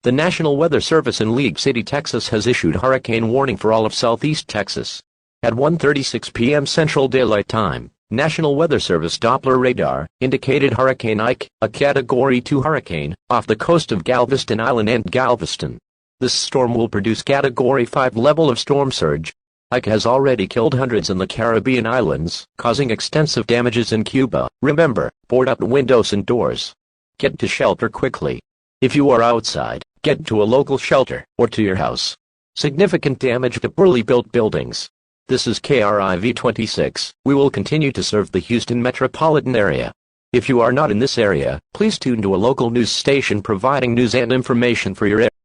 The National Weather Service in League City, Texas has issued hurricane warning for all of southeast Texas. At 1:36 p.m. Central Daylight Time, National Weather Service Doppler radar indicated Hurricane Ike, a Category 2 hurricane, off the coast of Galveston Island and Galveston. This storm will produce Category 5 level of storm surge. Ike has already killed hundreds in the Caribbean islands, causing extensive damages in Cuba. Remember, board up windows and doors. Get to shelter quickly. If you are outside, get to a local shelter or to your house. Significant damage to poorly built buildings. This is KRIV 26. We will continue to serve the Houston metropolitan area. If you are not in this area, please tune to a local news station providing news and information for your area.